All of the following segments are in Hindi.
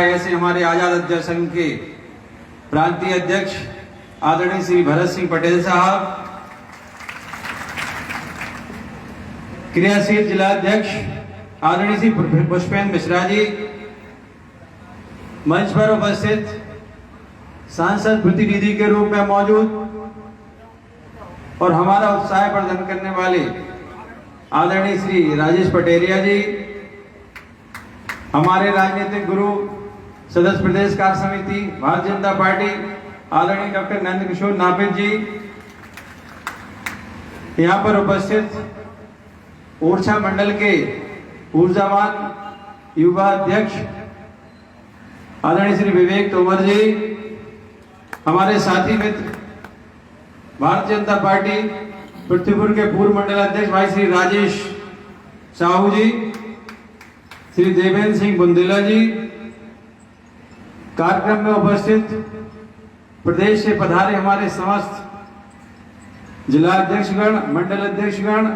ऐसे हमारे आजाद अध्यक्ष संघ के प्रांतीय अध्यक्ष आदरणीय श्री भरत सिंह पटेल साहब, क्रियाशील जिला अध्यक्ष आदरणीय श्री पुष्पेंद्र मिश्रा जी, मंच पर उपस्थित सांसद प्रतिनिधि के रूप में मौजूद और हमारा उत्साह प्रदान करने वाले आदरणीय श्री राजेश पटेरिया जी, हमारे राजनीतिक गुरु सदस्य प्रदेश कार्य समिति भारतीय जनता पार्टी आदरणीय डॉक्टर नंद किशोर नापित जी, यहाँ पर उपस्थित ओरछा मंडल के ऊर्जावान युवा अध्यक्ष आदरणीय श्री विवेक तोमर जी, हमारे साथी मित्र भारतीय जनता पार्टी पृथ्वीपुर के पूर्व मंडल अध्यक्ष भाई श्री राजेश साहू जी, श्री देवेंद्र सिंह बुंदेला जी, कार्यक्रम में उपस्थित प्रदेश से पधारे हमारे समस्त जिला अध्यक्षगण, मंडल अध्यक्षगण,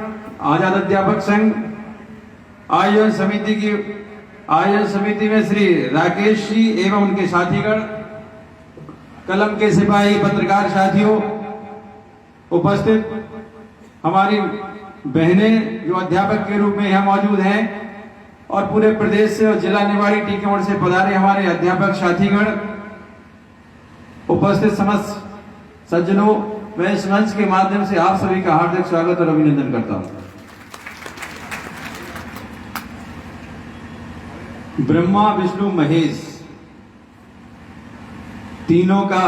आजाद अध्यापक संघ, आयोजन समिति में श्री राकेश जी एवं उनके साथीगण, कलम के सिपाही पत्रकार साथियों, उपस्थित हमारी बहनें जो अध्यापक के रूप में यहाँ मौजूद हैं और पूरे प्रदेश से और जिला निवाड़ी टीकमगढ़ से पधारे हमारे अध्यापक साथीगण, उपस्थित समस्त सज्जनों, मैं इस मंच के माध्यम से आप सभी का हार्दिक स्वागत और अभिनंदन करता हूं। ब्रह्मा विष्णु महेश तीनों का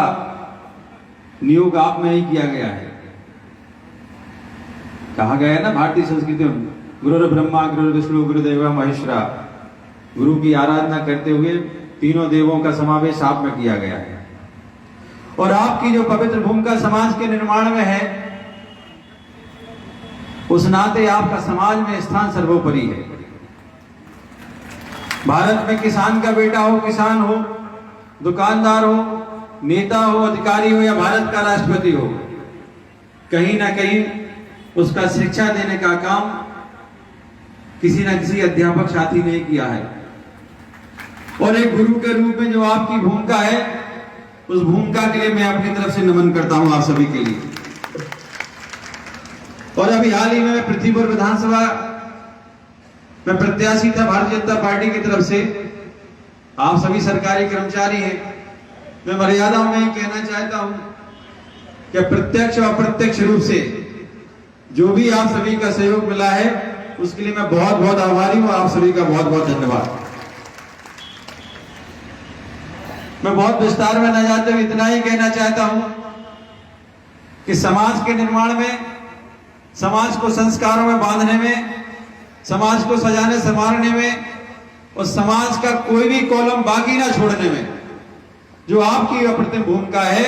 नियोग आप में ही किया गया है। कहा गया है ना भारतीय संस्कृति में, गुरु ब्रह्मा गुरु विष्णु गुरुदेव महेश्वरा, गुरु की आराधना करते हुए तीनों देवों का समावेश आप में किया गया है। और आपकी जो पवित्र भूमिका समाज के निर्माण में है, उस नाते आपका समाज में स्थान सर्वोपरि है। भारत में किसान का बेटा हो, किसान हो, दुकानदार हो, नेता हो, अधिकारी हो या भारत का राष्ट्रपति हो, कहीं ना कहीं उसका शिक्षा देने का काम किसी न किसी अध्यापक साथी ने किया है। और एक गुरु के रूप में जो आपकी भूमिका है, उस भूमिका के लिए मैं अपनी तरफ से नमन करता हूं आप सभी के लिए। और अभी हाल ही में पृथ्वीपुर विधानसभा में प्रत्याशी था भारतीय जनता पार्टी की तरफ से। आप सभी सरकारी कर्मचारी हैं, मैं मर्यादाओं में कहना चाहता हूं कि प्रत्यक्ष और अप्रत्यक्ष रूप से जो भी आप सभी का सहयोग मिला है, उसके लिए मैं बहुत बहुत आभारी हूं। आप सभी का बहुत बहुत धन्यवाद। मैं बहुत विस्तार में न जाते हुए इतना ही कहना चाहता हूं कि समाज के निर्माण में, समाज को संस्कारों में बांधने में, समाज को सजाने संवारने में और समाज का कोई भी कॉलम बाकी ना छोड़ने में जो आपकी अप्रतिम भूमिका है,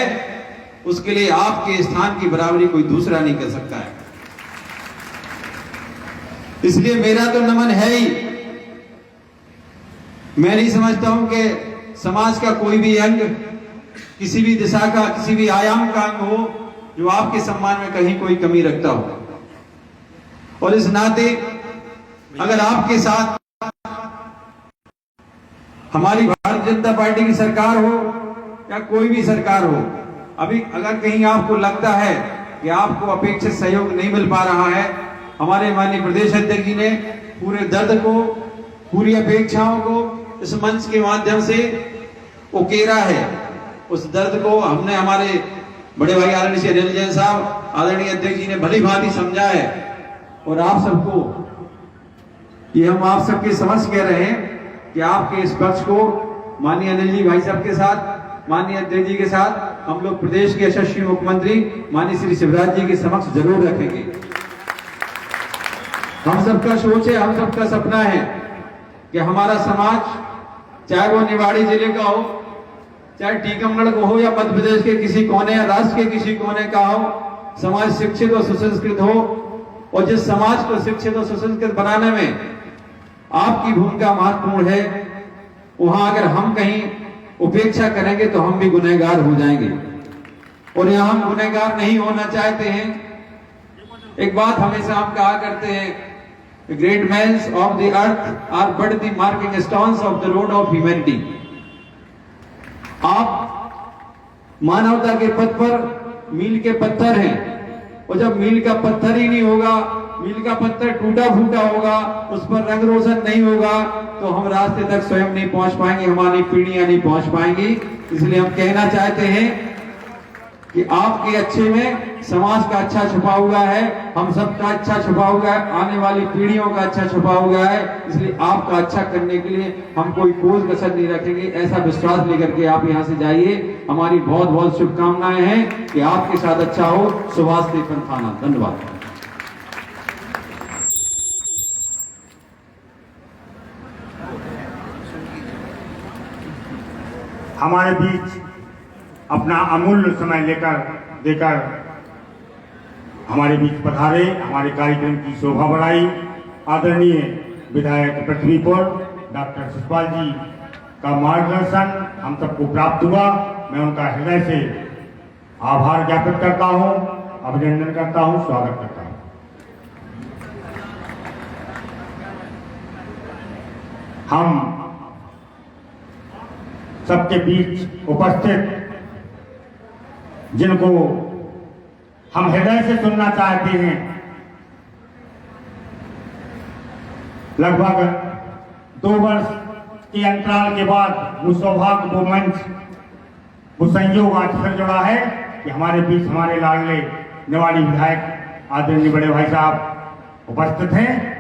उसके लिए आपके स्थान की बराबरी कोई दूसरा नहीं कर सकता है। इसलिए मेरा तो नमन है ही। मैं नहीं समझता हूं कि समाज का कोई भी अंग, किसी भी दिशा का, किसी भी आयाम का अंग हो जो आपके सम्मान में कहीं कोई कमी रखता हो। और इस नाते अगर आपके साथ हमारी भारतीय जनता पार्टी की सरकार हो या कोई भी सरकार हो, अभी अगर कहीं आपको लगता है कि आपको अपेक्षित सहयोग नहीं मिल पा रहा है, हमारे माननीय प्रदेश अध्यक्ष जी ने पूरे दर्द को, पूरी अपेक्षाओं को इस मंच के माध्यम से उकेरा है। उस दर्द को हमने हमारे बड़े भाई आदरणीय श्री अनिल जैन साहब, आदरणीय अध्यक्ष जी ने भली भांति समझा है। और आप सबको ये हम आप सबके समझ कह रहे हैं कि आपके इस पक्ष को माननीय अनिल जी भाई साहब के साथ, माननीय अध्यक्ष जी के साथ हम लोग प्रदेश के यशस्वी मुख्यमंत्री माननीय श्री शिवराज जी के समक्ष जरूर रखेंगे। हम सबका सोच है, हम सबका सपना है कि हमारा समाज, चाहे वो निवाड़ी जिले का हो, चाहे टीकमगढ़ को हो या मध्य प्रदेश के किसी कोने या राष्ट्र के किसी कोने का हो, समाज शिक्षित और सुसंस्कृत हो। और जिस समाज को शिक्षित और सुसंस्कृत बनाने में आपकी भूमिका महत्वपूर्ण है, वहां अगर हम कहीं उपेक्षा करेंगे तो हम भी गुनहगार हो जाएंगे। और यहां हम गुनहगार नहीं होना चाहते हैं। एक बात हमेशा हम कहा करते हैं, great men of the earth are but the marking stones of the road of humanity। आप मानवता के पथ पर मील के पत्थर हैं, और जब मील का पत्थर ही नहीं होगा, मील का पत्थर टूटा फूटा होगा, उस पर रंग रोशन नहीं होगा, तो हम रास्ते तक स्वयं नहीं पहुंच पाएंगे, हमारी पीढ़ियां नहीं पहुंच पाएंगी। इसलिए हम कहना चाहते हैं कि आपके अच्छे में समाज का अच्छा छुपा हुआ है, हम सबका अच्छा छुपा हुआ है, आने वाली पीढ़ियों का अच्छा छुपा हुआ है। इसलिए आपका अच्छा करने के लिए हम कोई कोई कसर नहीं रखेंगे, ऐसा विश्वास लेकर के आप यहाँ से जाइए। हमारी बहुत बहुत शुभकामनाएं हैं कि आपके साथ अच्छा हो। सुभाष देवपन थाना, धन्यवाद। हमारे बीच अपना अमूल्य समय देकर हमारे बीच पधारे, हमारे कार्यक्रम की शोभा बढ़ाई आदरणीय विधायक पृथ्वीपुर डॉक्टर सतपाल जी का मार्गदर्शन हम सबको प्राप्त हुआ। मैं उनका हृदय से आभार ज्ञापित करता हूं, अभिनंदन करता हूं, स्वागत करता हूं। हम सबके बीच उपस्थित जिनको हम हृदय से सुनना चाहते हैं, लगभग 2 वर्ष के अंतराल के बाद वो सौभाग्य, वो मंच, वो संयोग आज फिर जुड़ा है कि हमारे बीच हमारे लाडले निवाड़ी विधायक आदरणीय बड़े भाई साहब उपस्थित हैं।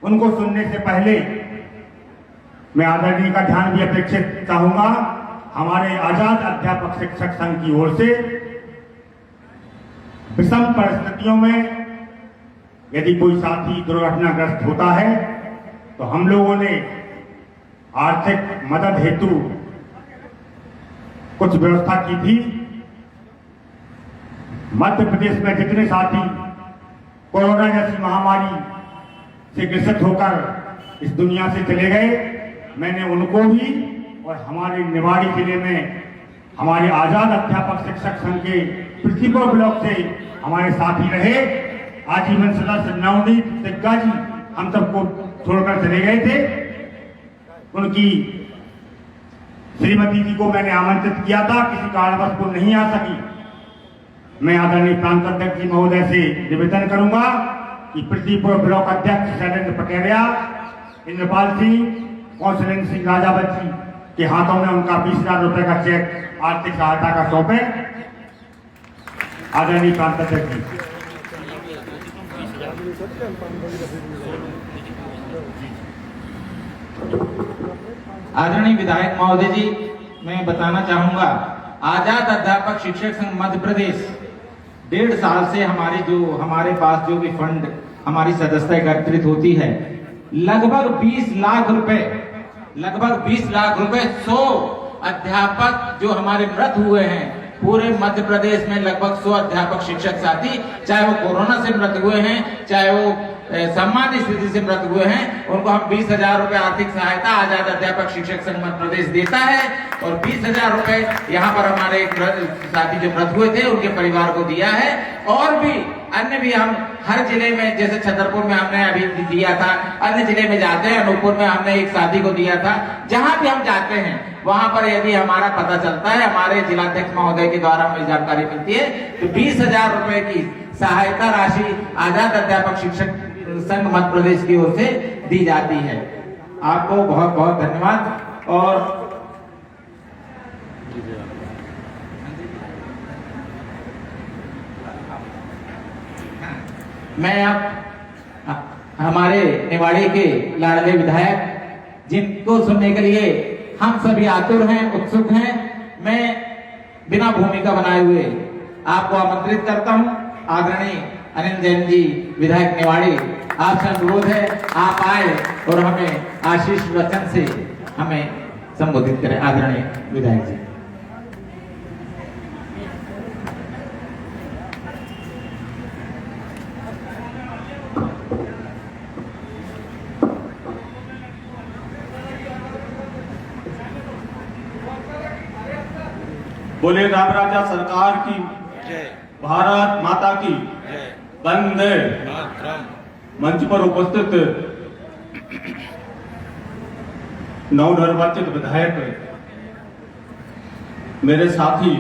उनको सुनने से पहले मैं आदरणीय का ध्यान भी अपेक्षित चाहूंगा। हमारे आजाद अध्यापक शिक्षक संघ की ओर से विषम परिस्थितियों में यदि कोई साथी दुर्घटनाग्रस्त होता है तो हम लोगों ने आर्थिक मदद हेतु कुछ व्यवस्था की थी। मध्य प्रदेश में जितने साथी कोरोना जैसी महामारी से ग्रसित होकर इस दुनिया से चले गए, मैंने उनको भी और हमारे निवाड़ी जिले में हमारे आजाद अध्यापक शिक्षक संघ के पृथ्वीपुर ब्लॉक से हमारे साथी रहे आजीवन सदस्य नवनीत तिग्गा जी हम सबको छोड़कर चले गए थे। उनकी श्रीमती जी को मैंने आमंत्रित किया था, किसी कारणवश वो नहीं आ सकी। मैं आदरणीय प्रांत अध्यक्ष जी महोदय से निवेदन करूंगा कि पृथ्वीपुर ब्लॉक अध्यक्ष शैलेंद्र पटेरिया, इंद्रपाल सिंह, कौशलेंद्र सिंह राजावत जी के हाथों में उनका 20,000 रुपए का चेक आर्थिक सहायता का सौंपे। आदरणीय प्रांत अध्यक्ष जी। आदरणीय विधायक महोदय जी, मैं बताना चाहूंगा, आजाद अध्यापक शिक्षक संघ मध्य प्रदेश 1.5 साल से हमारे पास जो भी फंड हमारी सदस्यता एकत्रित होती है, लगभग 20 लाख रुपए 100 अध्यापक जो हमारे मृत हुए हैं, पूरे मध्य प्रदेश में लगभग 100 अध्यापक शिक्षक साथी, चाहे वो कोरोना से मृत हुए हैं, चाहे वो सामान्य स्थिति से मृत हुए हैं, उनको हम 20,000 रुपए आर्थिक सहायता आजाद अध्यापक शिक्षक संघ मध्य प्रदेश देता है। और 20,000 रुपए यहाँ पर हमारे साथी जो मृत हुए थे उनके परिवार को दिया है। और भी अन्य भी हम हर जिले में, जैसे छतरपुर में हमने अभी दिया था, अन्य जिले में जाते हैं, अनूपपुर में हमने एक साथी को दिया था। जहां भी हम जाते हैं वहां पर यदि हमारा पता चलता है, हमारे जिलाध्यक्ष महोदय के द्वारा हमें जानकारी मिलती है, तो 20,000 रुपए की सहायता राशि आजाद अध्यापक शिक्षक संघ मध्य प्रदेश की ओर से दी जाती है। आपको बहुत बहुत धन्यवाद। और मैं अब हमारे निवाड़ी के लाडले विधायक जिनको सुनने के लिए हम सभी आतुर हैं, उत्सुक हैं, मैं बिना भूमिका बनाए हुए आपको आमंत्रित करता हूं। आदरणीय अनिल जैन जी विधायक निवाड़ी, आपसे अनुरोध है आप आए और हमें आशीष वचन से हमें संबोधित करें। आदरणीय विधायक जी। बोले राम राजा सरकार की जय, भारत माता की जय, वंदे मातरम। मंच पर उपस्थित नवनिर्वाचित विधायक मेरे साथी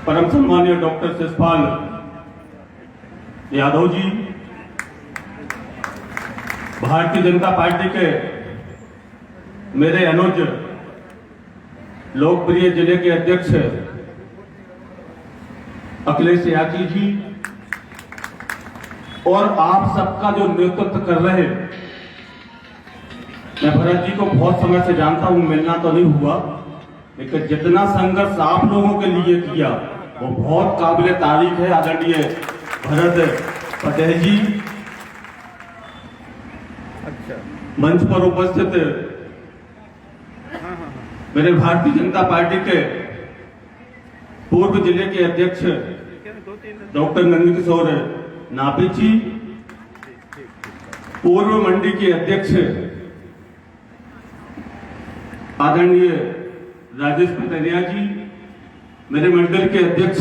परम सम्मानीय डॉक्टर शिषपाल यादव जी, भारतीय जनता पार्टी के मेरे अनुज लोकप्रिय जिले के अध्यक्ष अखिलेश यादव जी, और आप सबका जो नेतृत्व कर रहे, मैं भरत जी को बहुत समय से जानता हूं, मिलना तो नहीं हुआ, लेकिन जितना संघर्ष आप लोगों के लिए किया वो बहुत काबिल तारीफ है। आदरणीय भरत पटेल जी, मंच पर उपस्थित मेरे भारतीय जनता पार्टी के पूर्व जिले के अध्यक्ष डॉक्टर नंदकिशोर नापी जी, पूर्व मंडी के अध्यक्ष आदरणीय राजेश पटेलिया जी, मेरे मंडल के अध्यक्ष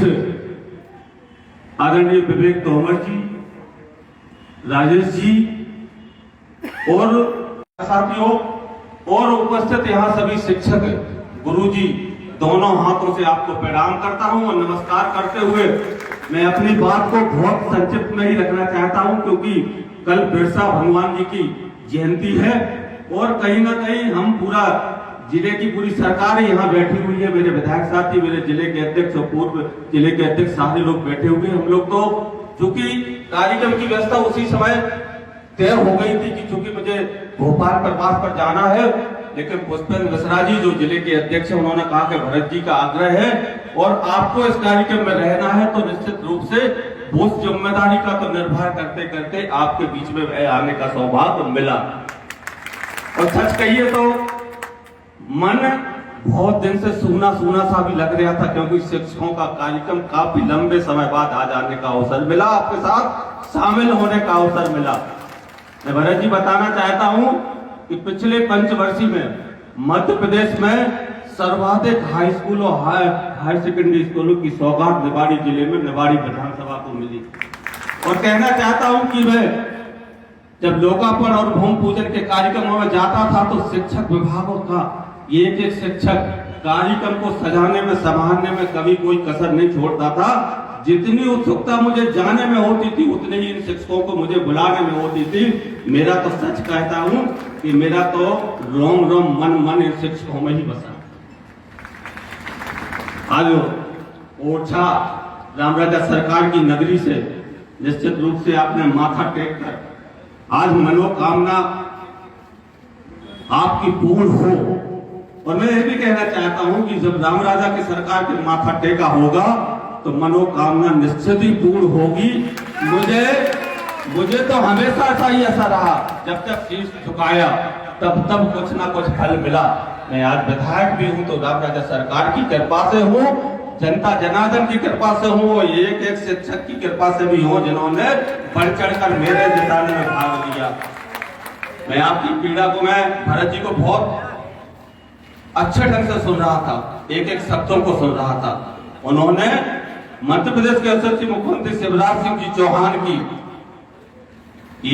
आदरणीय विवेक तोमर जी, राजेश जी और साथियों, और उपस्थित यहाँ सभी शिक्षक गुरुजी, दोनों हाथों से आपको प्रणाम करता हूँ और नमस्कार करते हुए मैं अपनी बात को बहुत संक्षिप्त में ही रखना चाहता हूँ, क्योंकि कल बिरसा भगवान जी की जयंती है और कहीं ना कहीं हम पूरा जिले की पूरी सरकार यहाँ बैठी हुई है, मेरे विधायक साथी, मेरे जिले के अध्यक्ष और पूर्व जिले के अध्यक्ष सारे लोग बैठे हुए हैं। हम लोग तो चूंकि कार्यक्रम की व्यवस्था उसी समय तय हो गई थी कि चूंकि मुझे भोपाल प्रवास पर जाना है, लेकिन पुष्पेंद्र मिश्रा जी जो जिले के अध्यक्ष हैं उन्होंने कहा कि भरत जी का आग्रह है और आपको इस कार्यक्रम में रहना है, तो निश्चित रूप से उस जिम्मेदारी का तो निर्वाह करते करते आपके बीच में आने का सौभाग्य मिला। और सच कहिए तो मन बहुत दिन से सूना सूना सा भी लग रहा था, क्योंकि शिक्षकों का कार्यक्रम काफी लंबे समय बाद आ जाने का अवसर मिला, आपके साथ शामिल होने का अवसर मिला। मैं भरत जी बताना चाहता हूं कि पिछले पंचवर्षीय में मध्य प्रदेश में सर्वाधिक हाई स्कूल और हाई सेकेंडरी स्कूलों की सौगात निवाड़ी जिले में निवाड़ी विधानसभा को मिली। और कहना चाहता हूं कि मैं जब लोकार्पण और भूमि पूजन के कार्यक्रमों में जाता था तो शिक्षक विभागों का एक एक शिक्षक कार्यक्रम को सजाने में, संभालने में कभी कोई कसर नहीं छोड़ता था। जितनी उत्सुकता मुझे जाने में होती थी उतने ही इन शिक्षकों को मुझे बुलाने में होती थी। मेरा तो सच कहता हूं कि मेरा तो रोम रोम मन मन इन शिक्षकों में ही बसा। आज ओरछा रामराजा सरकार की नगरी से निश्चित रूप से आपने माथा टेक कर आज मनोकामना आपकी पूर्ण हो। और मैं ये भी कहना चाहता हूं कि जब रामराजा की सरकार के माथा टेका होगा तो मनोकामना निश्चित ही पूर्ण होगी। मुझे तो हमेशा ऐसा ही ऐसा रहा, जब जब शीश झुकाया तब तब कुछ ना कुछ फल मिला। मैं आज विधायक भी हूं तो रामराजा सरकार की कृपा से हूं, जनता जनार्दन की कृपा से हूं, एक एक शिक्षक की कृपा से भी हूं जिन्होंने बढ़ चढ़कर मेरे जिताने में भाग लिया। मैं आपकी पीड़ा को, मैं भरत जी को बहुत अच्छे ढंग से सुन रहा था, एक एक शब्दों को सुन रहा था। उन्होंने मध्य प्रदेश के यशस्वी मुख्यमंत्री शिवराज सिंह जी चौहान की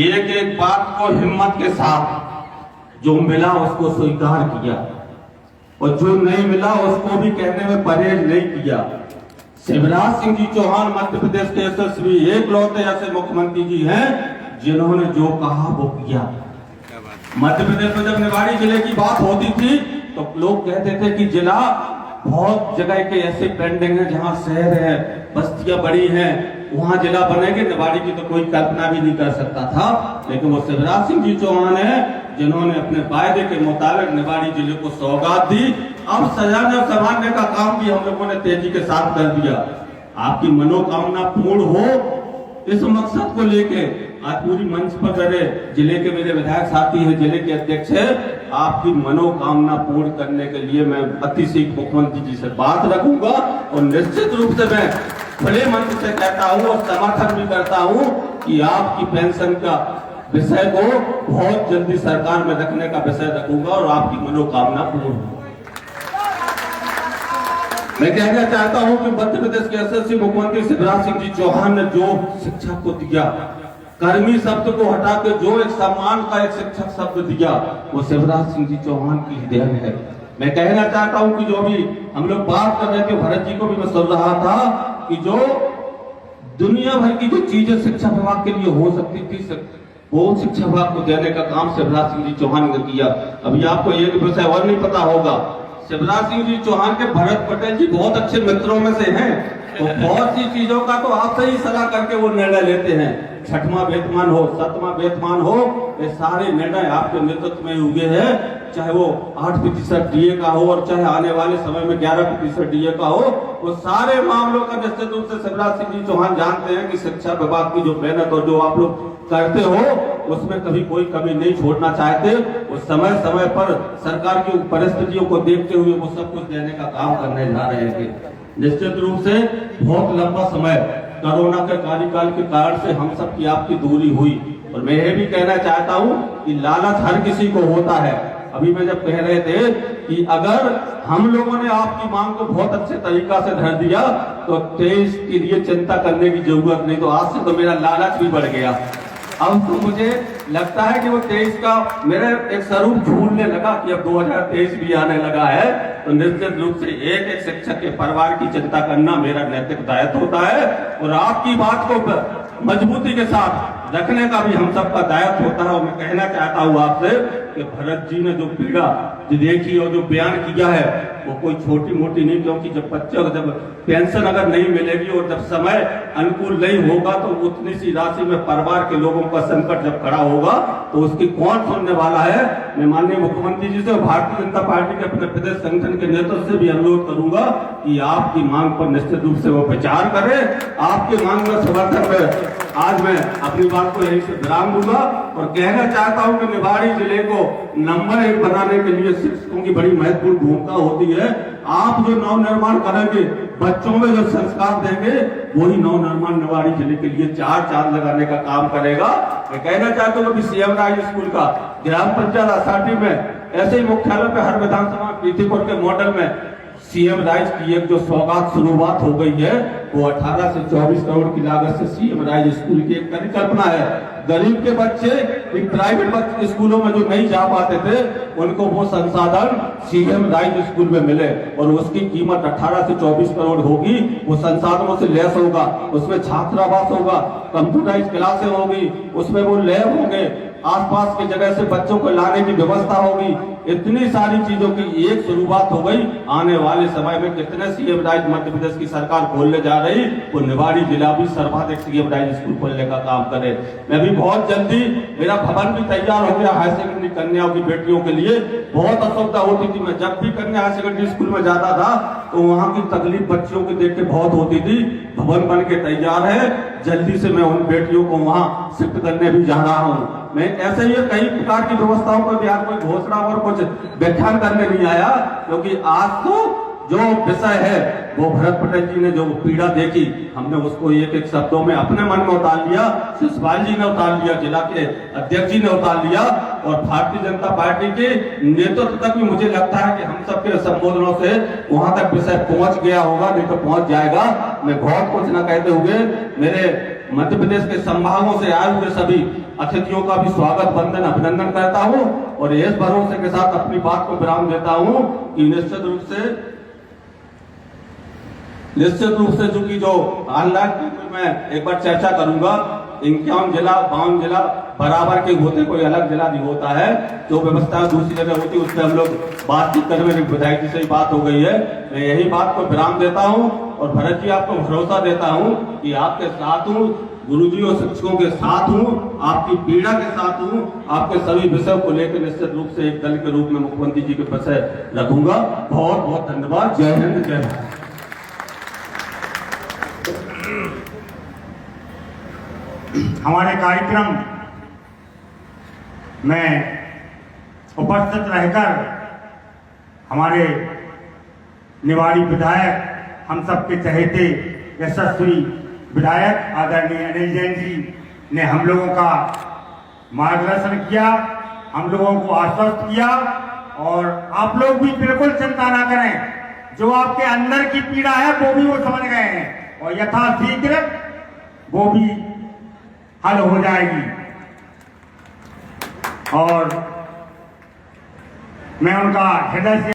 एक एक बात को हिम्मत के साथ जो मिला उसको स्वीकार किया और जो नहीं मिला उसको भी कहने में परहेज नहीं किया। शिवराज सिंह जी चौहान मध्य प्रदेश के यशस्वी एकलौते ऐसे मुख्यमंत्री जी हैं जिन्होंने जो कहा वो किया। मध्य प्रदेश में जब निवाड़ी जिले की बात होती थी तो लोग कहते थे कि जिला बहुत जगह के ऐसे पेंडिंग है, जहां शहर है, बस्तियां बड़ी हैं, वहां जिला बनेंगे, निवाड़ी की तो कोई कल्पना भी नहीं कर सकता था। लेकिन वो शिवराज सिंह जी चौहान है जिन्होंने अपने वायदे के मुताबिक निवाड़ी जिले को सौगात दी। अब सजाने और संभालने का काम भी हम लोगों ने तेजी के साथ कर दिया। आपकी मनोकामना पूर्ण हो, इस मकसद को लेके आज पूरी मंच पर खड़े जिले के मेरे विधायक साथी है, जिले के अध्यक्ष है, आपकी मनोकामना पूर्ण करने के लिए मैं अतिशीघ्र मुख्यमंत्री जी से बात रखूंगा और निश्चित रूप से मैं खुले मंच से कहता हूं और समर्थन भी करता हूं कि आपकी पेंशन का विषय को बहुत जल्दी सरकार में रखने का विषय रखूंगा और आपकी मनोकामना पूर्ण हो। मैं कहना चाहता हूं कि मध्य प्रदेश के यशस्वी मुख्यमंत्री शिवराज सिंह जी चौहान ने जो शिक्षा को दिया, कर्मी शब्द को हटा के जो एक सम्मान का एक शिक्षक शब्द दिया, वो शिवराज सिंह जी चौहान की देन है। मैं कहना चाहता हूं कि जो भी हम लोग बात कर रहे थे, भरत जी को भी मैं सुन रहा था कि जो दुनिया भर की जो चीजें शिक्षा विभाग के लिए हो सकती थी वो शिक्षा विभाग को देने का काम शिवराज सिंह जी चौहान ने किया। अभी आपको एक विषय और नहीं पता होगा, शिवराज सिंह जी चौहान के भरत पटेल जी बहुत अच्छे मित्रों में से हैं। तो बहुत सी चीजों का तो आपसे ही सलाह करके वो निर्णय लेते हैं। 6वां वेतमान हो, 7वां वेतमान हो, ये सारे निर्णय आपके नेतृत्व में हुए हैं। चाहे वो 8% डीए का हो और चाहे आने वाले समय में 11% डीए का हो, वो सारे मामलों का निश्चित रूप से शिवराज सिंह जी चौहान जानते हैं कि शिक्षा विभाग की जो मेहनत और जो आप लोग करते हो उसमें कभी कोई कमी नहीं छोड़ना चाहते। वो समय समय पर सरकार की परिस्थितियों को देखते हुए वो सब कुछ देने का काम करने जा रहे थे। निश्चित रूप से बहुत लंबा समय कोरोना के कार्यकाल के कारण से हम सब की आपकी दूरी हुई, और मैं ये भी कहना चाहता हूं कि लालच हर किसी को होता है। अभी मैं जब कह रहे थे कि अगर हम लोगों ने आपकी मांग को बहुत अच्छे तरीका से धर दिया तो 23 के लिए चिंता करने की जरूरत नहीं। तो आज से तो मेरा लालच भी बढ़ गया। अब तो मुझे लगता है कि वो 23 का मेरा एक स्वरूप भूलने लगा कि अब 2023 भी आने लगा है। तो निश्चित रूप से एक एक शिक्षक के परिवार की चिंता करना मेरा नैतिक दायित्व होता है, और आपकी बात को मजबूती के साथ रखने का भी हम सबका दायित्व होता है। और मैं कहना चाहता हूँ आपसे कि भरत जी ने जो पीड़ा देखी और जो बयान किया है वो कोई छोटी मोटी नहीं, क्योंकि जब बच्चों को जब पेंशन अगर नहीं मिलेगी और जब समय अनुकूल नहीं होगा तो उतनी सी राशि में परिवार के लोगों का संकट जब खड़ा होगा तो उसकी कौन सुनने वाला है। मैं माननीय मुख्यमंत्री जी से और भारतीय जनता पार्टी के अपने प्रदेश संगठन के नेतृत्व से भी अनुरोध करूंगा कि आपकी मांग पर निश्चित रूप से वो विचार करें। आपकी मांग में समर्थन में आज मैं अपनी बात को यहीं से विराम दूंगा और कहना चाहता हूं कि निवाड़ी जिले को नंबर 1 बनाने के लिए शिक्षकों की बड़ी महत्वपूर्ण भूमिका होती है। आप जो नव निर्माण करेंगे, बच्चों में जो संस्कार देंगे, वही नव निर्माण निवाड़ी जिले के लिए 4 चांद लगाने का काम करेगा। मैं कहना चाहता हूँ कि सीएम राज स्कूल का ग्राम पंचायत असाटी में ऐसे ही मुख्यालय पे हर विधानसभा प्रीतिपुर के मॉडल में सीएम राइज की एक जो सौगात शुरुआत हो गई है वो 18 से 24 करोड़ की लागत से सीएम राइज स्कूल की एक परिकल्पना है। गरीब के बच्चे इन प्राइवेट स्कूलों में जो नहीं जा पाते थे उनको वो संसाधन सीएम राइज स्कूल में मिले, और उसकी कीमत 18 से 24 करोड़ होगी। वो संसाधनों से लैस होगा, उसमें छात्रावास होगा, कंप्यूटराइज क्लासें होगी, उसमें वो लैब होंगे, आसपास की जगह से बच्चों को लाने की व्यवस्था होगी। इतनी सारी चीजों की एक शुरुआत हो गई। आने वाले समय में कितने सीएम राइज मध्य प्रदेश की सरकार खोलने जा रही, वो निवाड़ी जिला भी सर्वाधिक सीएम राइज स्कूल खोलने का काम करे। मैं भी बहुत जल्दी, मेरा भवन भी तैयार हो गया हायर सेकेंडरी कन्याओं की बेटियों के लिए। बहुत असुविधा होती थी, मैं जब भी कन्या हायर सेकेंडरी स्कूल में जाता था तो वहाँ की तकलीफ बच्चियों की देख के बहुत होती थी। भवन बन के तैयार है, जल्दी से मैं उन बेटियों को वहाँ शिफ्ट करने भी जा रहा हूँ। मैं ऐसे ही कई प्रकार की व्यवस्थाओं पर भी आज कोई घोषणा और कुछ व्याख्यान करने नहीं आया, क्योंकि आज तो जो विषय है वो भरत पटेल जी ने जो पीड़ा देखी, हमने उसको एक एक शब्दों में अपने मन में उतार लिया, शिषपाल जी ने उतार लिया, जिला के अध्यक्ष जी ने उतार लिया, और भारतीय जनता पार्टी के नेतृत्व तक भी मुझे लगता है कि हम सबके संबोधनों से वहां तक विषय पहुंच गया होगा, नहीं तो पहुंच जाएगा। मैं बहुत कुछ न कहते हुए मेरे मध्य प्रदेश के संभागों से आए हुए सभी अतिथियों का भी स्वागत, वंदन, अभिनंदन करता हूं, और इस भरोसे के साथ अपनी बात को विराम देता हूं कि निश्चित रूप से चूंकि जो हालात की मैं एक बार चर्चा करूंगा, 51 जिला 52 जिला बराबर के होते, कोई अलग जिला नहीं होता है। जो व्यवस्था दूसरी जगह होती है उससे हम लोग बातचीत करने में विधायक जी से ही बात हो गई है। मैं यही बात को विराम देता हूं और भरत जी आपको भरोसा देता हूं कि आपके साथ हूं, गुरुजी और शिक्षकों के साथ हूं, आपकी पीड़ा के साथ हूं, आपके सभी विषयों को लेकर निश्चित रूप से एक दल के रूप में मुख्यमंत्री जी के विषय रखूंगा। बहुत बहुत धन्यवाद। जय हिंद, जय भारत। हमारे कार्यक्रम में उपस्थित रहकर हमारे निवाड़ी विधायक, हम सबके चहेते यशस्वी विधायक आदरणीय अनिल जैन जी ने हम लोगों का मार्गदर्शन किया, हम लोगों को आश्वस्त किया, और आप लोग भी बिल्कुल चिंता ना करें। जो आपके अंदर की पीड़ा है वो भी वो समझ गए हैं, और यथाशीघ्र वो भी हल हो जाएगी। और मैं उनका हृदय से